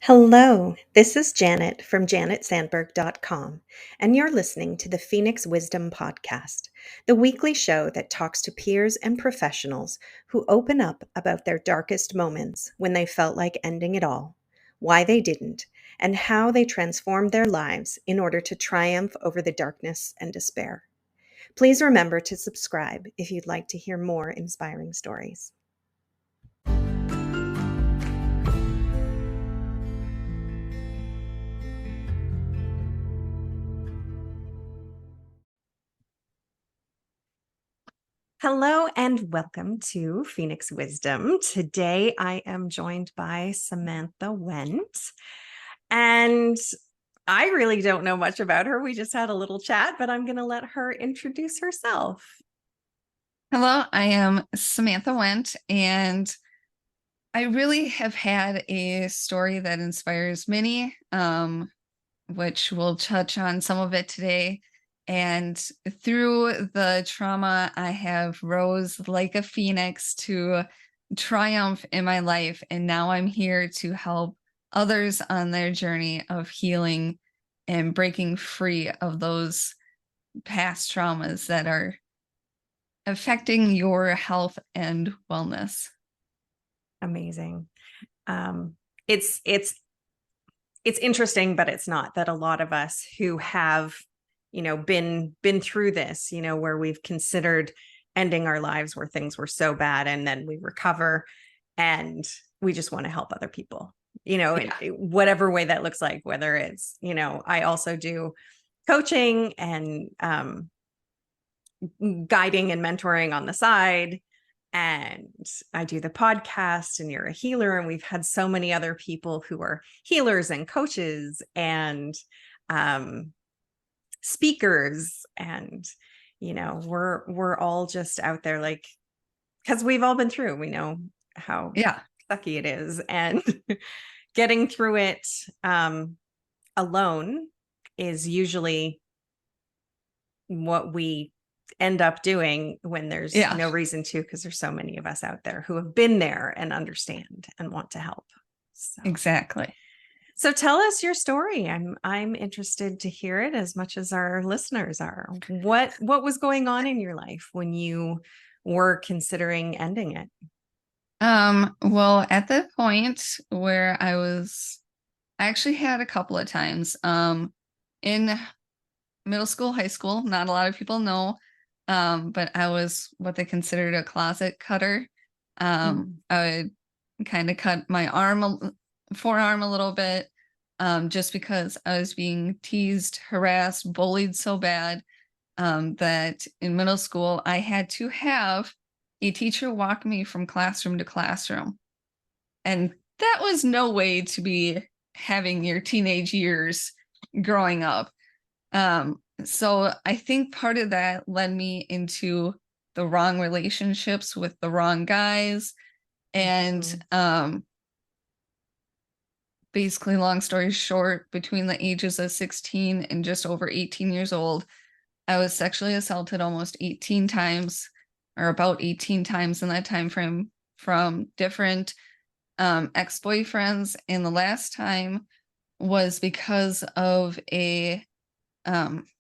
Hello, this is Janet from janetsandberg.com, and you're listening to the Phoenix Wisdom Podcast, the weekly show that talks to peers and professionals who open up about their darkest moments when they felt like ending it all, why they didn't, and how they transformed their lives in order to triumph over the darkness and despair. Please remember to subscribe if you'd like to hear more inspiring stories. Hello and welcome to Phoenix Wisdom. Today I am joined by Samantha Wendt, and I really don't know much about her. We just had a little chat, but I'm going to let her introduce herself. Hello, I am Samantha Wendt, and I really have had a story that inspires many, which we'll touch on some of it today. And through the trauma, I have rose like a phoenix to triumph in my life. And now I'm here to help others on their journey of healing and breaking free of those past traumas that are affecting your health and wellness. Amazing. It's interesting, but it's not that a lot of us who have, been through this, where we've considered ending our lives where things were so bad and then we recover and we just want to help other people, in whatever way that looks like, whether it's, I also do coaching and guiding and mentoring on the side. And I do the podcast, and you're a healer. And we've had so many other people who are healers and coaches and speakers. And, we're all just out there, like, because we've all been through, we know how sucky it is. And getting through it alone is usually what we end up doing when there's no reason to, because there's so many of us out there who have been there and understand and want to help. Exactly. So tell us your story. I'm interested to hear it as much as our listeners are. What was going on in your life when you were considering ending it? Well, at the point where I actually had a couple of times in middle school, high school. Not a lot of people know, but I was what they considered a closet cutter. I would kind of cut my forearm a little bit, just because I was being teased, harassed, bullied so bad that in middle school I had to have a teacher walk me from classroom to classroom. And that was no way to be having your teenage years growing up. So I think part of that led me into the wrong relationships with the wrong guys. And basically, long story short, between the ages of 16 and just over 18 years old, I was sexually assaulted almost 18 times, or about 18 times in that time frame, from different ex-boyfriends. And the last time was because of a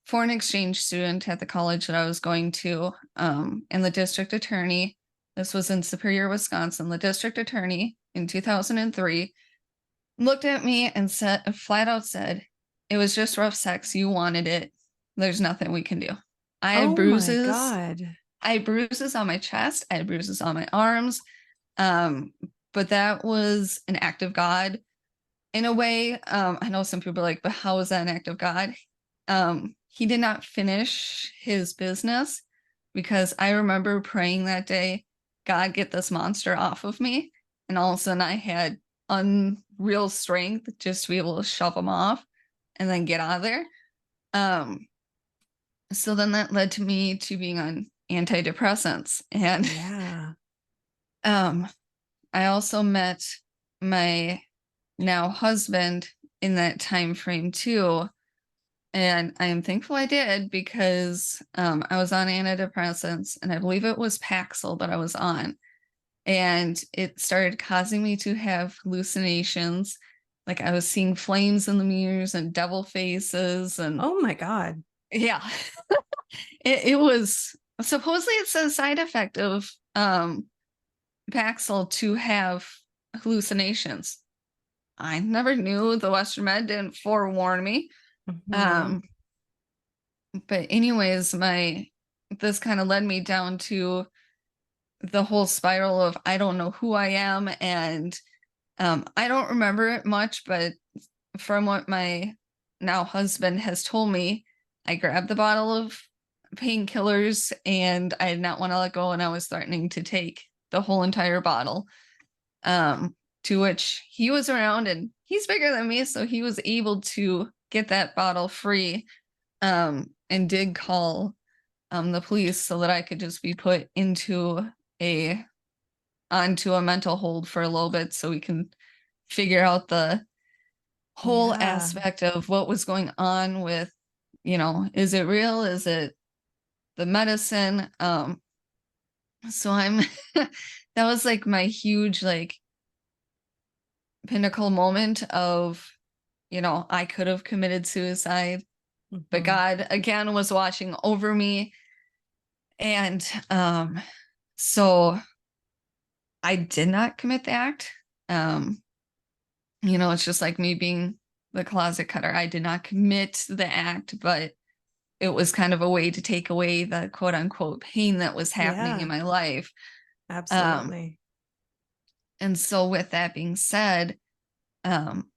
foreign exchange student at the college that I was going to, and the district attorney, this was in Superior, Wisconsin, the district attorney in 2003 looked at me and flat out said, "It was just rough sex. You wanted it. There's nothing we can do." I had bruises. My God. I had bruises on my chest. I had bruises on my arms. But that was an act of God in a way. I know some people are like, but how is that an act of God? He did not finish his business, because I remember praying that day, "God, get this monster off of me." And all of a sudden I had unreal strength just to be able to shove him off and then get out of there. So then that led to me to being on antidepressants. And I also met my now husband in that time frame too. And I am thankful I did, because I was on antidepressants, and I believe it was Paxil that I was on. And it started causing me to have hallucinations like I was seeing flames in the mirrors and devil faces, and Oh my God. yeah, it was supposedly it's a side effect of Paxil to have hallucinations. I never knew. The Western Med didn't forewarn me. Mhm. Um, but anyways, this kind of led me down to the whole spiral of I don't know who I am, and I don't remember it much, but from what my now husband has told me, I grabbed the bottle of painkillers and I did not want to let go, and I was threatening to take the whole entire bottle. To which he was around, and he's bigger than me, so he was able to get that bottle free, and did call the police so that I could just be put a onto a mental hold for a little bit so we can figure out the whole Yeah. aspect of what was going on with, is it real? Is it the medicine? So I'm that was like my huge like pinnacle moment of, I could have committed suicide, but Mhm. God again was watching over me. And so I did not commit the act. Um, it's just like me being the closet cutter. I did not commit the act, but it was kind of a way to take away the quote unquote pain that was happening in Yeah, my life. Um, absolutely. and so with that being said, um,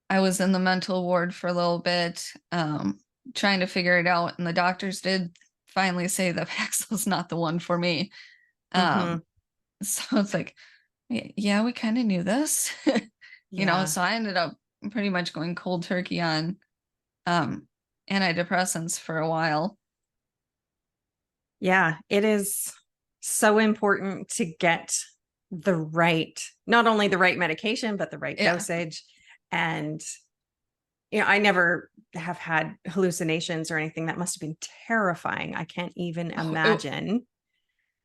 I was in the mental ward for a little bit, trying to figure it out. And the doctors did finally say that Paxil's not the one for me. Mhm. Um, so it's like, yeah, we kind of knew this, Yeah. so I ended up pretty much going cold turkey on um, antidepressants for a while. Yeah, it is so important to get the right, not only the right medication, but the right Yeah. dosage. And, I never have had hallucinations or anything. That must have been terrifying. I can't even Oh, it was imagine.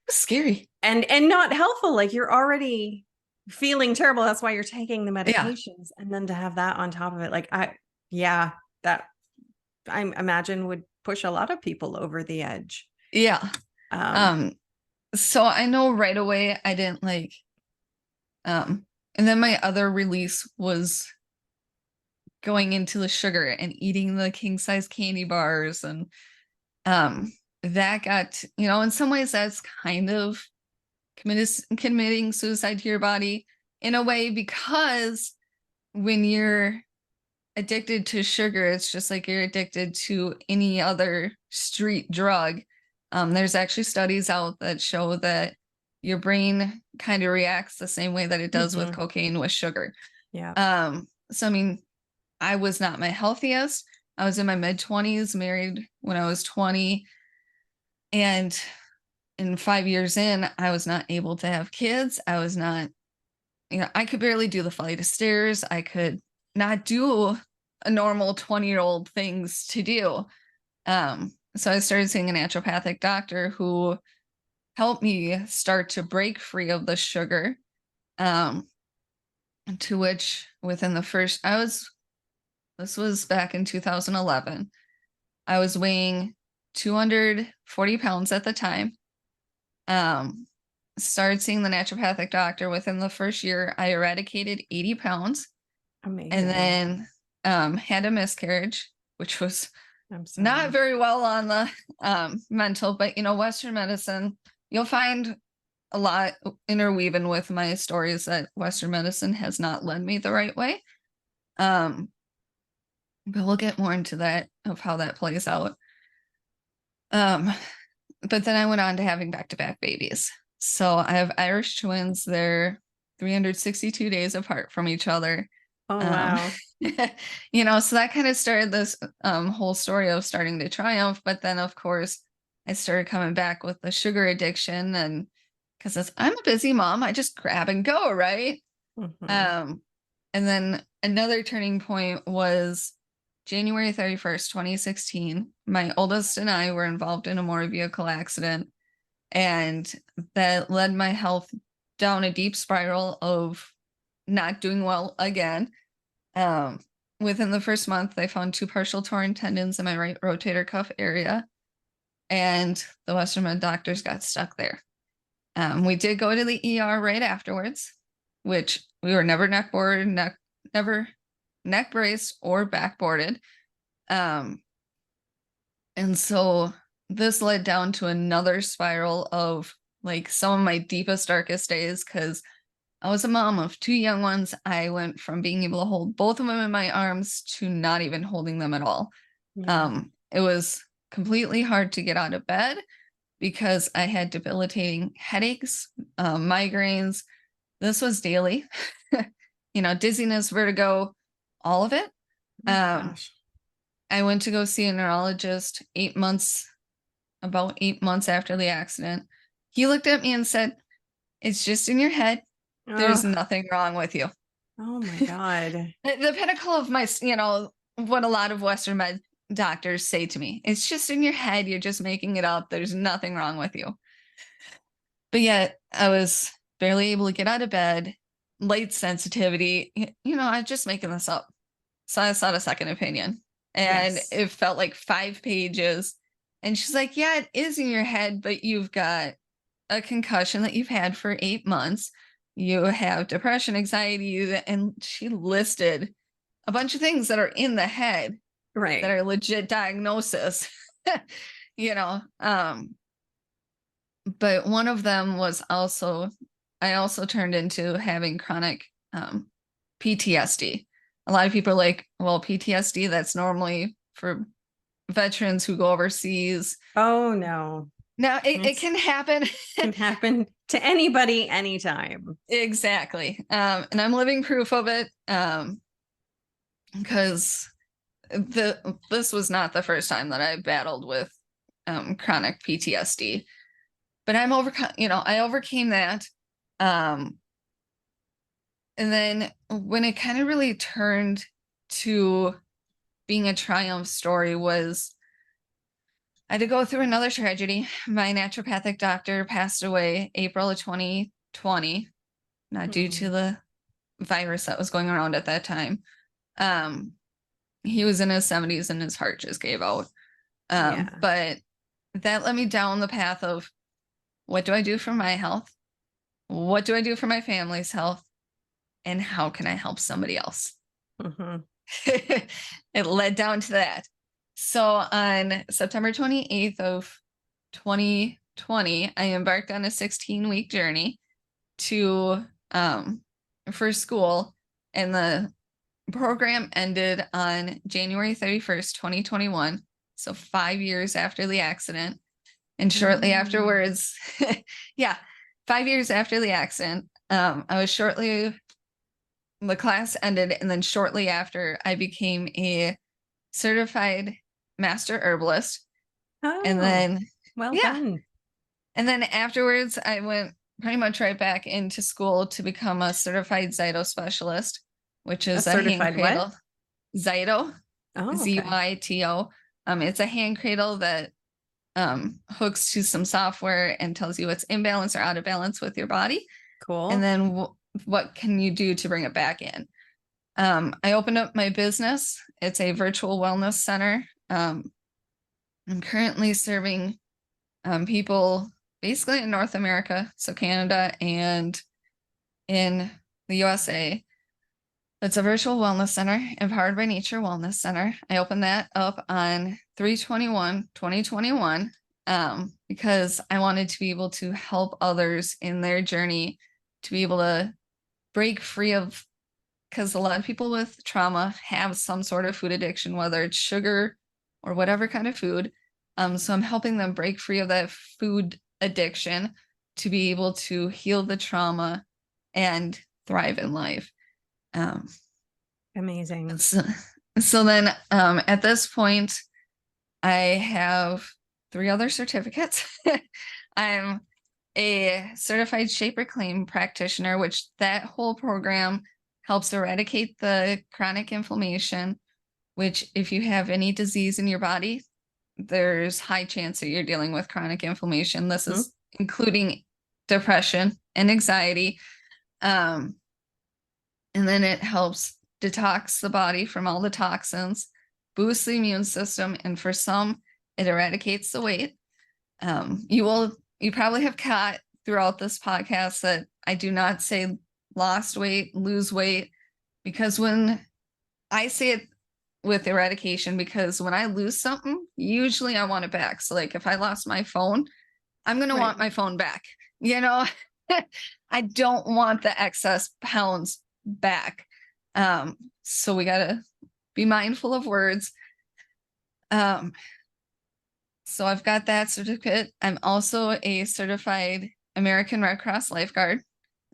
scary. And not helpful. Like you're already feeling terrible. That's why you're taking the Yeah. medications. And then to have that on top of it, like yeah, that I imagine would push a lot of people over the edge. Yeah. Um, Um, so I know right away I didn't like and then my other release was going into the sugar and eating the king size candy bars, and um that got, in some ways that's kind of committing suicide to your body in a way, because when you're addicted to sugar, it's just like you're addicted to any other street drug. There's actually studies out that show that your brain kind of reacts the same way that it does with mhm, cocaine with sugar. yeah. So I mean, I was not my healthiest. I was in my mid 20s, married when I was 20, and in 5 years in, I was not able to have kids. I was not, I could barely do the flight of stairs. I could not do a normal 20-year-old things to do. So I started seeing a naturopathic doctor who helped me start to break free of the sugar. Um, to which within the first, this was back in 2011. I was weighing 240 pounds at the time. Um, Started seeing the naturopathic doctor. Within the first year, I eradicated 80 pounds, and Amazing. then had a miscarriage, which was I'm not sorry. very well on the mental, but Western medicine, you'll find a lot interweaving with my stories that Western medicine has not led me the right way. Um, but we'll get more into that of how that plays out. Um, but then I went on to having back-to-back babies. So I have Irish twins. They're 362 days apart from each other. Oh, Um, wow. so that kind of started this whole story of starting to triumph. But then, of course, I started coming back with the sugar addiction, and because I'm a busy mom, I just grab and go, right? Mhm. Um, and then another turning point was January 31st, 2016. My oldest and I were involved in a motor vehicle accident, and that led my health down a deep spiral of not doing well again. Um, Within the first month, they found 2 partial torn tendons in my right rotator cuff area, and the Western Med doctors got stuck there. We did go to the ER right afterwards, which we were never never neck braced or backboarded. And so this led down to another spiral of like some of my deepest, darkest days because I was a mom of 2 young ones. I went from being able to hold both of them in my arms to not even holding them at all. Yeah. It was completely hard to get out of bed because I had debilitating headaches, migraines. This was daily, dizziness, vertigo, all of it. Oh my Um, gosh. I went to go see a neurologist about 8 months after the accident. He looked at me and said, "It's just in your head. There's Oh, nothing wrong with you." oh my God. The pinnacle of what a lot of Western med doctors say to me. It's just in your head. You're just making it up. There's nothing wrong with you. But yet I was barely able to get out of bed, light sensitivity. I'm just making this up. So I sought a second opinion. And Yes. it felt like 5 pages. And she's like, yeah, it is in your head, but you've got a concussion that you've had for 8 months. You have depression, anxiety, and she listed a bunch of things that are in the head that Right. are legit diagnosis. you know, um, but one of them was I also turned into having chronic PTSD. A lot of people are like, well, PTSD, that's normally for veterans who go overseas. Oh no. Now, it It's can happen. can happen to anybody anytime. Exactly. And I'm living proof of it because this was not the first time that I battled with chronic PTSD. But I overcame that. Um, and then when it kind of really turned to being a triumph story was I had to go through another tragedy. My naturopathic doctor passed away April of 2020, not due to Hmm. the virus that was going around at that time. Um, he was in his 70s and his heart just gave out. Yeah. But that led me down the path of what do I do for my health? What do I do for my family's health? And how can I help somebody else? Hmm. It led down to that. So on September 28th of 2020, I embarked on a 16-week journey to for school, and the program ended on January 31st, 2021. So 5 years after the accident. And shortly Mm. afterwards, yeah, 5 years after the accident, the class ended, and then shortly after, I became a certified master herbalist. And Oh, then, well yeah, done. and then afterwards, I went pretty much right back into school to become a certified Zyto specialist, which A is a hand certified what? cradle. Zyto, Oh, okay. Zyto. It's a hand cradle that hooks to some software and tells you what's in balance or out of balance with your body. And Cool. then what can you do to bring it back in? I opened up my business. It's a virtual wellness center. I'm currently serving people basically in North America, so Canada and in the USA. It's a virtual wellness center, Empowered by Nature Wellness Center. I opened that up on 3/21/2021 because I wanted to be able to help others in their journey to be able to break free of, because a lot of people with trauma have some sort of food addiction, whether it's sugar or whatever kind of food. So I'm helping them break free of that food addiction to be able to heal the trauma and thrive in life. Um, Amazing. so, so then at this point, I have 3 other certificates. I'm a certified shape reclaim practitioner, which that whole program helps eradicate the chronic inflammation, which if you have any disease in your body, there's high chance that you're dealing with chronic inflammation. This Hmm. is including depression and anxiety. Um, and then it helps detox the body from all the toxins, boosts the immune system, and for some, it eradicates the weight. You probably have caught throughout this podcast that I do not say lost weight, lose weight, because when I say it with eradication, because when I lose something, usually I want it back. So like if I lost my phone, I'm going to want my phone back. You know, I don't want the excess pounds back. So we got to be mindful of words. So I've got that certificate. I'm also a certified American Red Cross lifeguard.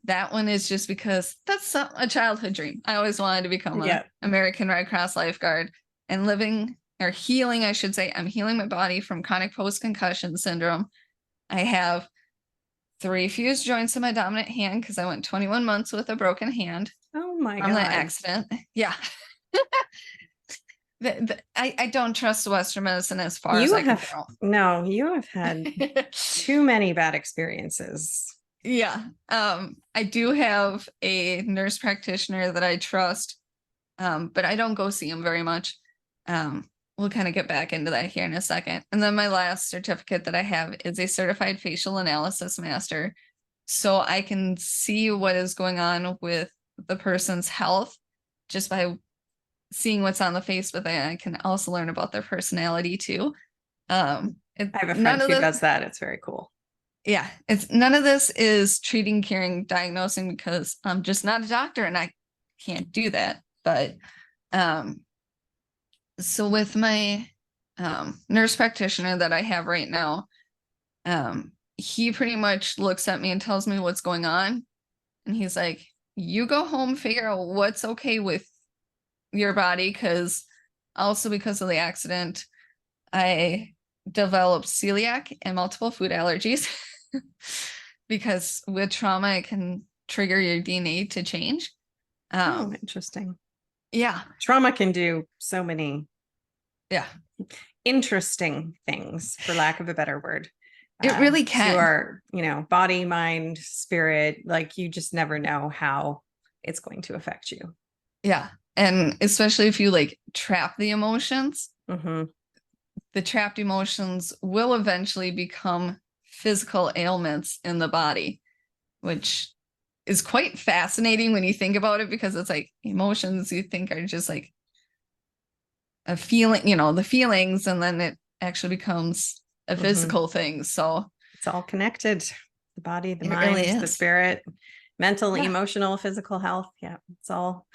That one is just because that's a childhood dream. I always wanted to become an American Red Cross lifeguard and healing, I should say. I'm healing my body from chronic post-concussion syndrome. I have 3 fused joints in my dominant hand because I went 21 months with a broken hand. Oh my God. From that accident. Yeah. I don't trust Western medicine as far as I can go. No, you have had too many bad experiences. Yeah. I do have a nurse practitioner that I trust, but I don't go see him very much. We'll kind of get back into that here in a second. And then my last certificate that I have is a certified facial analysis master. So I can see what is going on with the person's health just by seeing what's on the face, but then I can also learn about their personality too. I have a friend who does that. It's very cool. Yeah, it's none of this is treating, curing, diagnosing, because I'm just not a doctor and I can't do that. But so with my nurse practitioner that I have right now, he pretty much looks at me and tells me what's going on. And he's like, you go home, figure out what's okay with your body, because also because of the accident, I developed celiac and multiple food allergies because with trauma, it can trigger your DNA to change. Oh, interesting. Yeah. Trauma can do so many interesting things, for lack of a better word. It really can. To our, body, mind, spirit, like you just never know how it's going to affect you. Yeah. And especially if you like trap the emotions, the trapped emotions will eventually become physical ailments in the body, which is quite fascinating when you think about it, because it's like emotions you think are just like a feeling, the feelings, and then it actually becomes a physical thing. So it's all connected. The body, the mind, really the spirit, mental, emotional, physical health. Yeah, it's all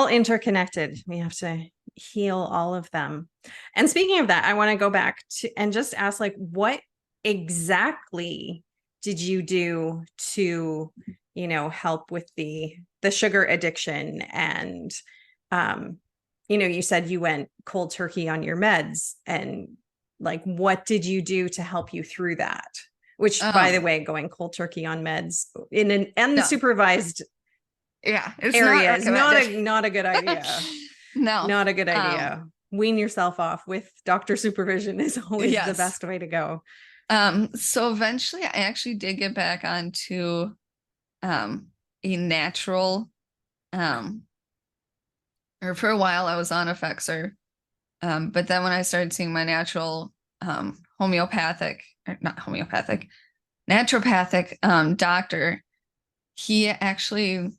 interconnected. We have to heal all of them. And speaking of that, I want to go back to and just ask, like, what exactly did you do to, help with the sugar addiction? And, you said you went cold turkey on your meds, and like, what did you do to help you through that? Which, by the way, going cold turkey on meds in an unsupervised it's area is not a good idea. No, not a good idea. Wean yourself off with doctor supervision is always the best way to go. So eventually I actually did get back onto a natural, or for a while I was on Effexor. But then when I started seeing my naturopathic doctor, he actually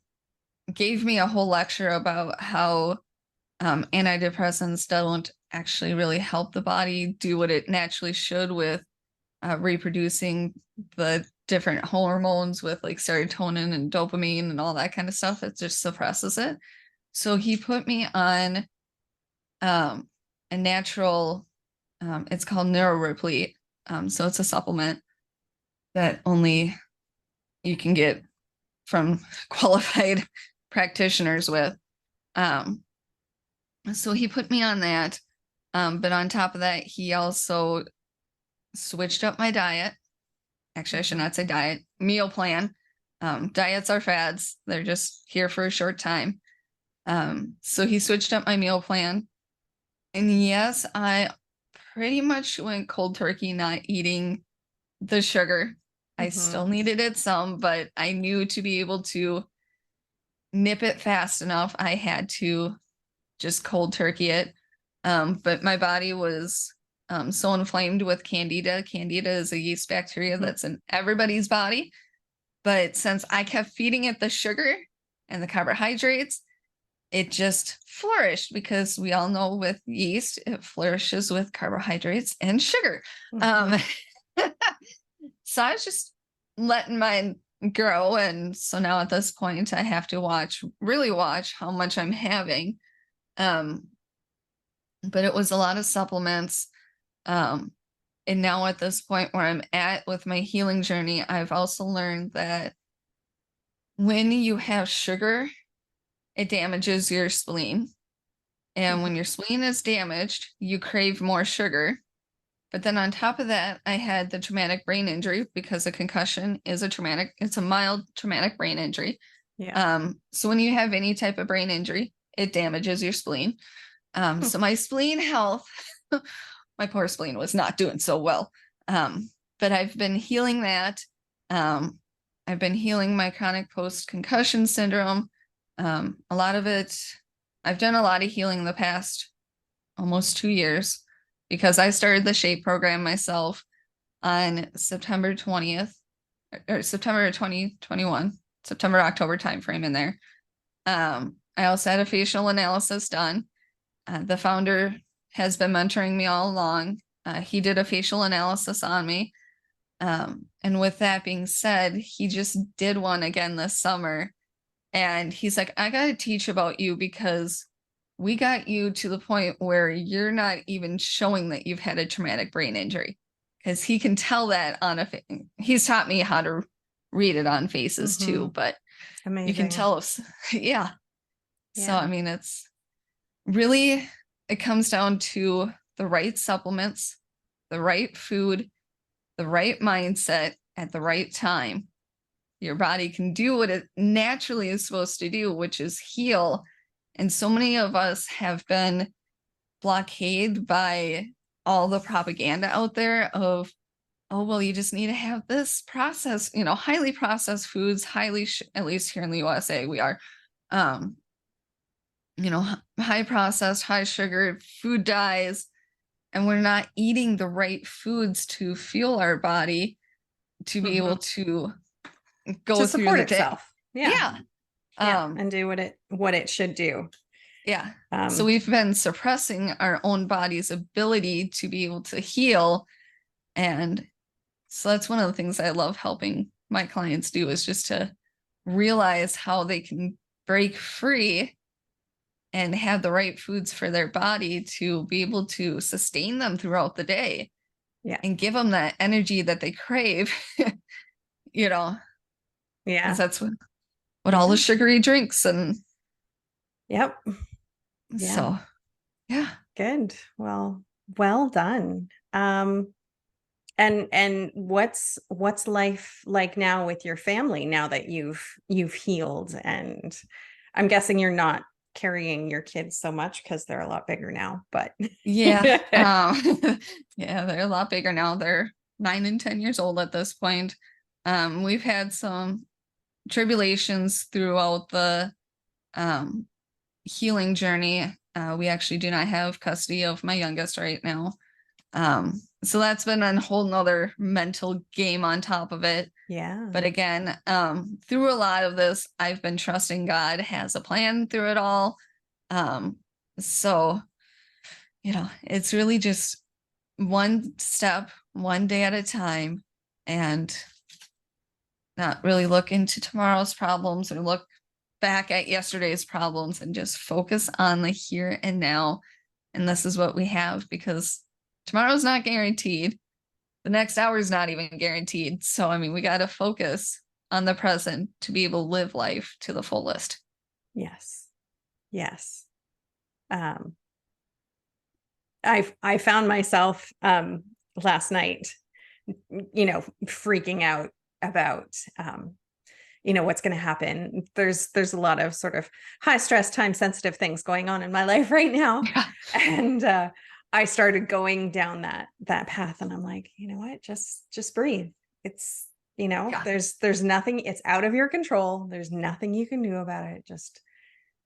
gave me a whole lecture about how antidepressants don't actually really help the body do what it naturally should with reproducing the different hormones with like serotonin and dopamine and all that kind of stuff. It just suppresses it. So he put me on a natural, it's called NeuroReplete. So it's a supplement that only you can get from qualified practitioners with. So he put me on that. But on top of that, he also switched up my diet. Actually, I should not say diet, meal plan. Diets are fads. They're just here for a short time. So he switched up my meal plan. And yes, I pretty much went cold turkey, not eating the sugar. I still needed it some, but I knew to be able to nip it fast enough, I had to just cold turkey it. But my body was so inflamed with candida. Candida is a yeast bacteria that's in everybody's body. But since I kept feeding it the sugar and the carbohydrates, it just flourished, because we all know with yeast, it flourishes with carbohydrates and sugar. Mm-hmm. So I was just letting mine grow. And so now at this point, I have to really watch how much I'm having. But it was a lot of supplements. And now at this point where I'm at with my healing journey, I've also learned that when you have sugar, it damages your spleen. And when your spleen is damaged, you crave more sugar. But then on top of that, I had the traumatic brain injury, because a concussion is it's a mild traumatic brain injury. Yeah. So when you have any type of brain injury, it damages your spleen. So my spleen health, my poor spleen was not doing so well. But I've been healing that. I've been healing my chronic post-concussion syndrome. A lot of it, I've done a lot of healing the past almost 2 years, because I started the SHAPE program myself on September 20th, or September 2021, October timeframe in there. I also had a facial analysis done. The founder has been mentoring me all along. He did a facial analysis on me. And with that being said, he just did one again this summer. And he's like, I got to teach about you, because we got you to the point where you're not even showing that you've had a traumatic brain injury. Because he can tell that he's taught me how to read it on faces too, but Amazing. you can tell us. Yeah. So, I mean, it's really, it comes down to the right supplements, the right food, the right mindset at the right time. Your body can do what it naturally is supposed to do, which is heal. And so many of us have been blockaded by all the propaganda out there of, oh, well, you just need to have this processed, highly processed foods, at least here in the USA, we are, high processed, high sugar food dyes, and we're not eating the right foods to fuel our body to be able to go to through support the day. itself. Yeah. And do what it should do. Yeah. So we've been suppressing our own body's ability to be able to heal. And so that's one of the things I love helping my clients do, is just to realize how they can break free and have the right foods for their body to be able to sustain them throughout the day. Yeah. And give them that energy that they crave, Yeah. That's what all the sugary drinks and. Yep. So, yeah. Good. Well done. And what's life like now with your family, now that you've healed? And I'm guessing you're not carrying your kids so much, because they're a lot bigger now, but yeah. Yeah, they're a lot bigger now. They're 9 and 10 years old at this point. We've had some tribulations throughout the healing journey. We actually do not have custody of my youngest right now. So that's been a whole nother mental game on top of it. Yeah. But again, through a lot of this, I've been trusting God has a plan through it all. So, it's really just one step, one day at a time, and not really look into tomorrow's problems or look back at yesterday's problems, and just focus on the here and now. And this is what we have, because tomorrow's not guaranteed. The next hour is not even guaranteed. So, I mean, we got to focus on the present to be able to live life to the fullest. Yes. I found myself last night, freaking out about what's going to happen. There's a lot of sort of high stress, time sensitive things going on in my life right now. Yeah. And I started going down that path, and I'm like, you know what, just breathe. It's Yeah. there's nothing, it's out of your control. There's nothing you can do about it. Just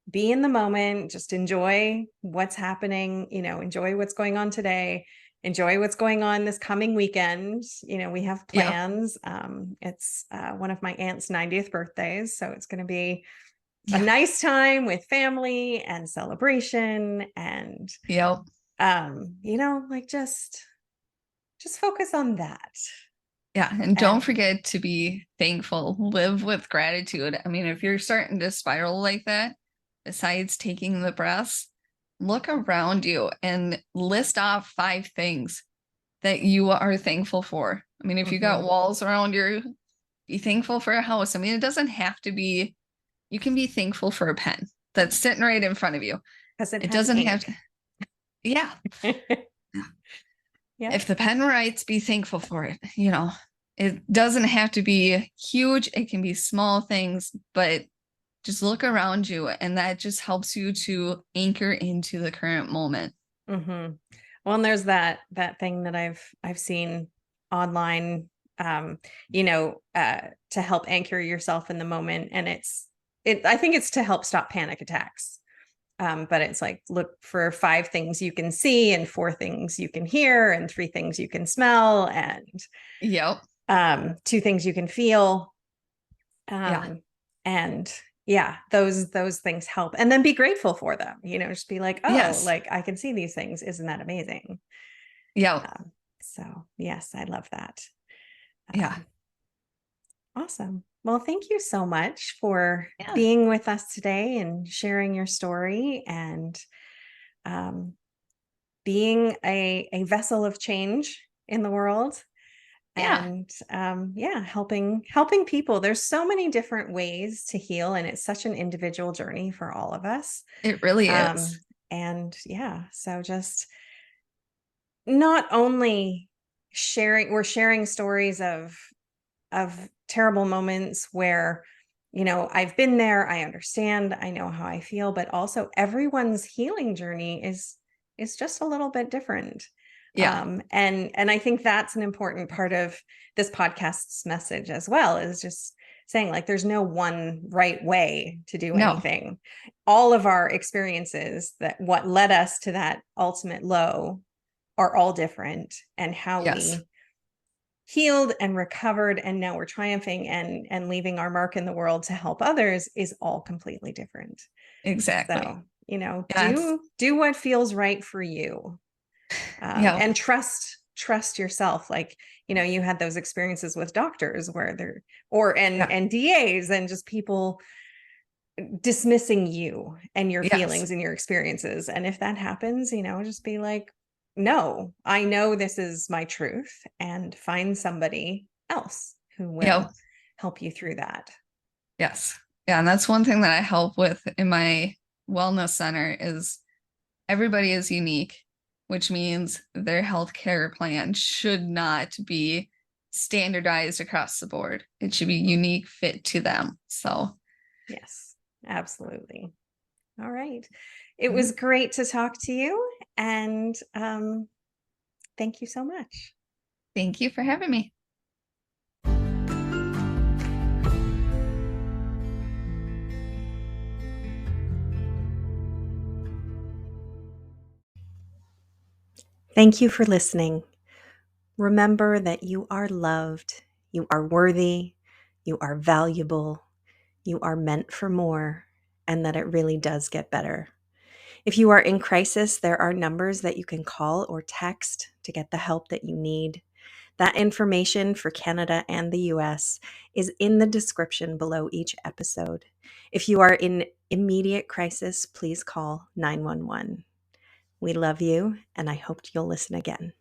be in the moment, just enjoy what's happening, enjoy what's going on today, enjoy what's going on this coming weekend. We have Yep. plans. It's one of my aunt's 90th birthdays, so it's going to be a Yeah. nice time with family and celebration and Yep. like just focus on that. Yeah. And don't And forget to be thankful. Live with gratitude. I mean, if you're starting to spiral like that, besides taking the breaths, look around you and list off 5 things that you are thankful for. I mean, if you got mhm, walls around your, be thankful for a house. I mean, it doesn't have to be, you can be thankful for a pen that's sitting right in front of you. because it It has doesn't have ink. to, yeah. Yep. If the pen writes, be thankful for it. It doesn't have to be huge, it can be small things, but just look around you, and that just helps you to anchor into the current moment. Mm-hmm. Well, and there's that thing that I've seen online, to help anchor yourself in the moment, and I think it's to help stop panic attacks. But it's like, look for 5 things you can see, and 4 things you can hear, and 3 things you can smell, and Yep. 2 things you can feel. Yeah. And yeah, those things help. And then be grateful for them, just be like, oh, Yes. like I can see these things. Isn't that amazing? Yep. So yes, I love that. Yeah. Um, awesome. Well, thank you so much for Yeah. being with us today and sharing your story and um, being a vessel of change in the world. Yeah. And yeah, helping people. There's so many different ways to heal, and it's such an individual journey for all of us. It really is. um and yeah, so just not only we're sharing stories of terrible moments where I've been there, I understand, I know how I feel, but also everyone's healing journey is just a little bit different. Yeah. And I think that's an important part of this podcast's message as well, is just saying, like, there's no one right way to do No. anything. All of our experiences, that what led us to that ultimate low, are all different, and how Yes. we healed and recovered and now we're triumphing and leaving our mark in the world to help others is all completely different. Exactly. So Yes. do what feels right for you. Yeah. And trust yourself. Like, you had those experiences with doctors where they're or Yeah. and DAs, and just people dismissing you and your Yes. feelings and your experiences. And if that happens, just be like, no, I know this is my truth, and find somebody else who Yep. will help you through that. Yes. Yeah. And that's one thing that I help with in my wellness center is everybody is unique, which means their healthcare plan should not be standardized across the board. It should be unique, fit to them. So, Yes, absolutely. All right. It mhm. was great to talk to you. And thank you so much. Thank you for having me. Thank you for listening. Remember that you are loved, you are worthy, you are valuable, you are meant for more, and that it really does get better. If you are in crisis, there are numbers that you can call or text to get the help that you need. That information for Canada and the US is in the description below each episode. If you are in immediate crisis, please call 911. We love you, and I hope you'll listen again.